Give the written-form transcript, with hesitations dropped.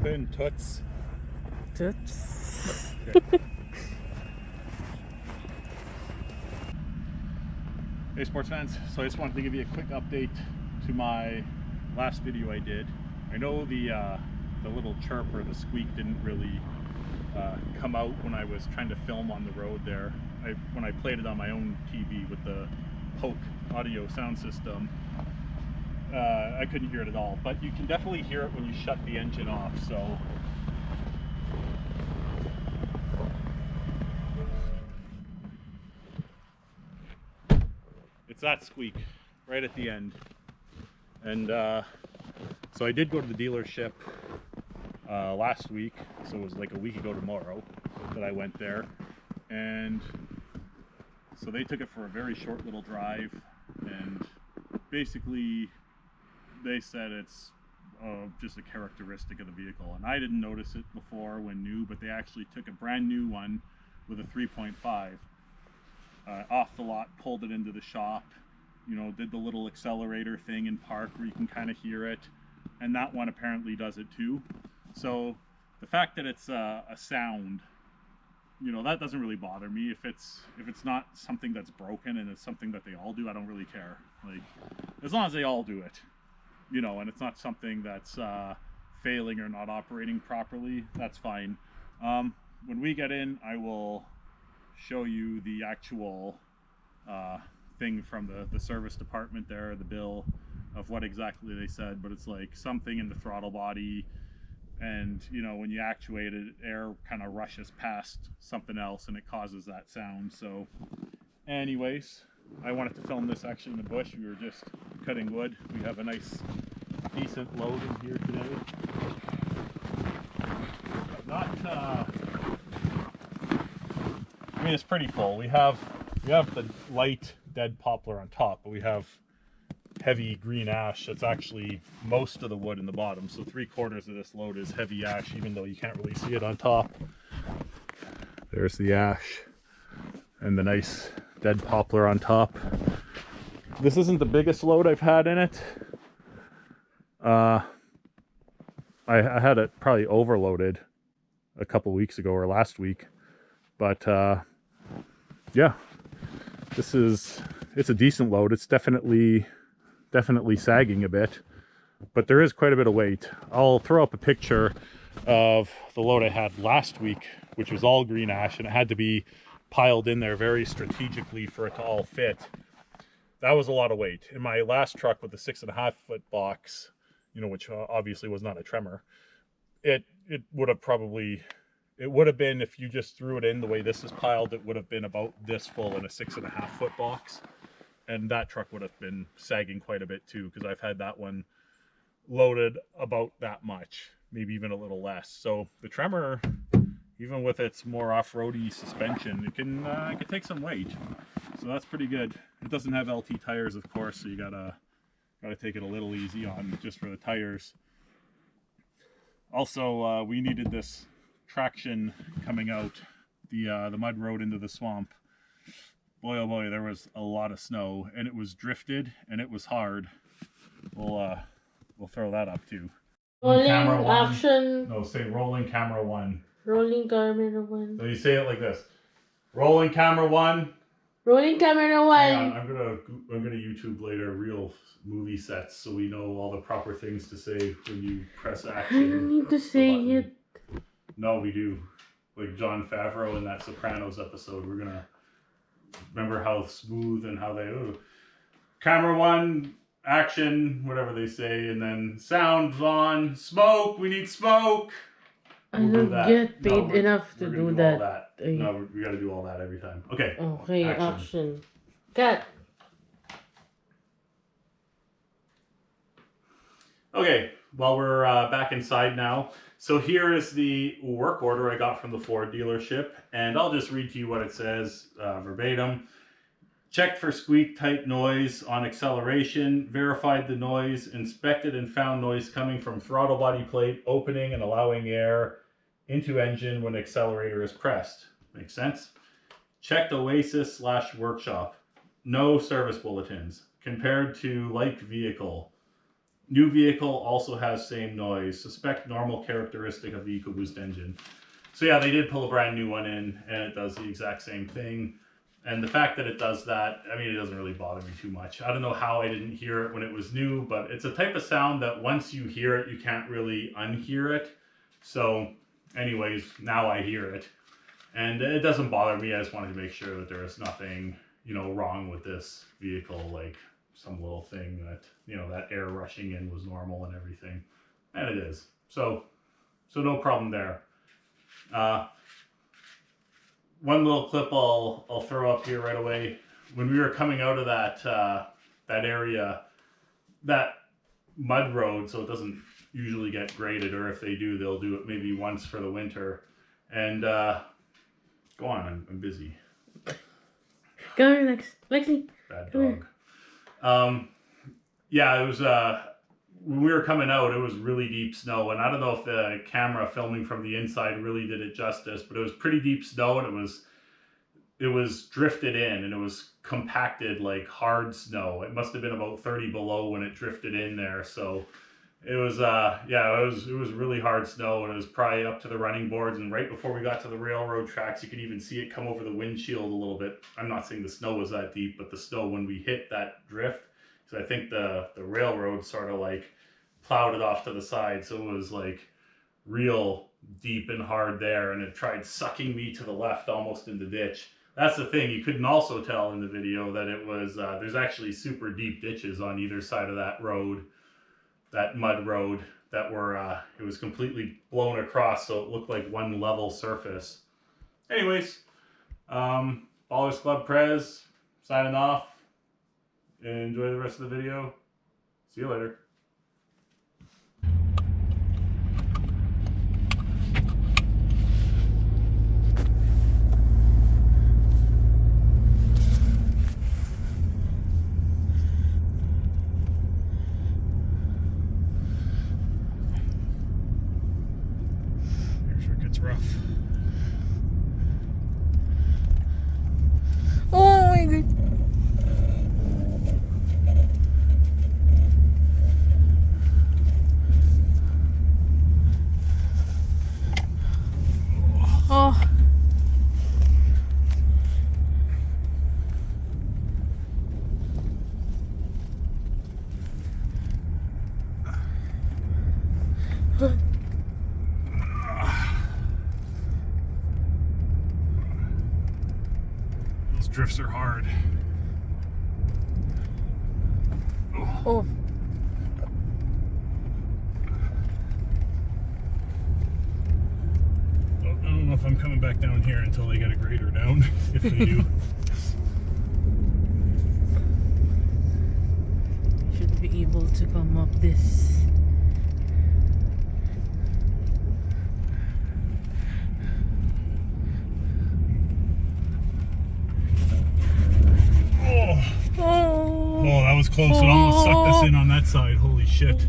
open, toots. Toots. Okay. Hey sports fans, so I just wanted to give you a quick update to my last video I did. I know the little chirp or the squeak didn't really come out when I was trying to film on the road there. When I played it on my own TV with the Poke audio sound system, I couldn't hear it at all, but you can definitely hear it when you shut the engine off. So it's that squeak right at the end. And so I did go to the dealership last week, so it was like a week ago tomorrow that I went there, and so they took it for a very short little drive, and basically they said it's just a characteristic of the vehicle, and I didn't notice it before when new, but they actually took a brand new one with a 3.5 off the lot, pulled it into the shop, you know, did the little accelerator thing in park where you can kind of hear it, and that one apparently does it too. So the fact that it's a sound, you know, that doesn't really bother me. If it's not something that's broken and it's something that they all do, I don't really care. Like, as long as they all do it, you know, and it's not something that's failing or not operating properly, that's fine. When we get in, I will show you the actual thing from the service department there, the bill of what exactly they said, but it's like something in the throttle body, and you know, when you actuate it, air kind of rushes past something else and it causes that sound. So anyways, I wanted to film this actually in the bush. We were just cutting wood. We have a nice decent load in here today. Not I mean, it's pretty full. We have the light dead poplar on top, but we have heavy green ash that's actually most of the wood in the bottom. So 3/4 of this load is heavy ash, even though you can't really see it on top. There's the ash and the nice dead poplar on top. This isn't the biggest load I've had in it. I had it probably overloaded a couple weeks ago or last week, but yeah, it's a decent load. It's definitely sagging a bit, but there is quite a bit of weight. I'll throw up a picture of the load I had last week, which was all green ash, and it had to be piled in there very strategically for it to all fit. That was a lot of weight. In my last truck with the 6.5 foot box, you know, which obviously was not a Tremor, it would have been, if you just threw it in the way this is piled, it would have been about this full in a 6.5 foot box. And that truck would have been sagging quite a bit too, because I've had that one loaded about that much, maybe even a little less. So the Tremor, even with its more off-roady suspension, it can take some weight. So that's pretty good. It doesn't have LT tires, of course, so you gotta take it a little easy on just for the tires. Also, we needed this traction coming out the mud road into the swamp. Boy, oh boy, there was a lot of snow, and it was drifted, and it was hard. We'll throw that up too. Rolling Camera one. action. No, say rolling camera one. Rolling camera one. So you say it like this. Rolling camera one. Rolling camera one. Hang on, I'm gonna YouTube later real movie sets so we know all the proper things to say when you press action. I don't need to say it. No, we do. Like Jon Favreau in that Sopranos episode, we're gonna remember how smooth and how they camera one, action, whatever they say, and then sound on, smoke, we need smoke. I don't get paid enough to do that. All that. No, we gotta do all that every time. Okay. Okay, action. Cut. Okay, well, we're back inside now. So here is the work order I got from the Ford dealership, and I'll just read to you what it says verbatim. Checked for squeak type noise on acceleration, verified the noise, inspected and found noise coming from throttle body plate opening and allowing air into engine when accelerator is pressed. Makes sense? Checked Oasis/workshop. No service bulletins. Compared to like vehicle. New vehicle also has same noise. Suspect normal characteristic of the EcoBoost engine. So yeah, they did pull a brand new one in, and it does the exact same thing. And the fact that it does that, I mean, it doesn't really bother me too much. I don't know how I didn't hear it when it was new, but it's a type of sound that once you hear it, you can't really unhear it. So anyways, now I hear it. And it doesn't bother me. I just wanted to make sure that there is nothing, you know, wrong with this vehicle, like some little thing that, you know, that air rushing in was normal and everything. And it is. So no problem there. One little clip I'll throw up here right away. When we were coming out of that area, that mud road, so it doesn't usually get graded, or if they do, they'll do it maybe once for the winter. And go on, I'm busy. Come here, Lexi. Bad dog. Yeah, it was when we were coming out, it was really deep snow, and I don't know if the camera filming from the inside really did it justice, but it was pretty deep snow, and it was drifted in, and it was compacted like hard snow. It must have been about 30 below when it drifted in there, so it was it was really hard snow, and it was probably up to the running boards, and right before we got to the railroad tracks, you could even see it come over the windshield a little bit. I'm not saying the snow was that deep, but the snow when we hit that drift, so I think the railroad sort of like plowed it off to the side, so it was like real deep and hard there, and it tried sucking me to the left almost in the ditch. That's the thing, you couldn't also tell in the video that it was there's actually super deep ditches on either side of that road, that mud road, that were it was completely blown across, so it looked like one level surface. Anyways, Ballers Club Prez signing off. Enjoy the rest of the video. See you later. Here's where it gets rough. Oh my god. Oh. Those drifts are hard. Oh. I don't know if I'm coming back down here until they get a grader down, if they do. Should be able to come up this. Oh, that was close. It almost sucked us in on that side. Holy shit.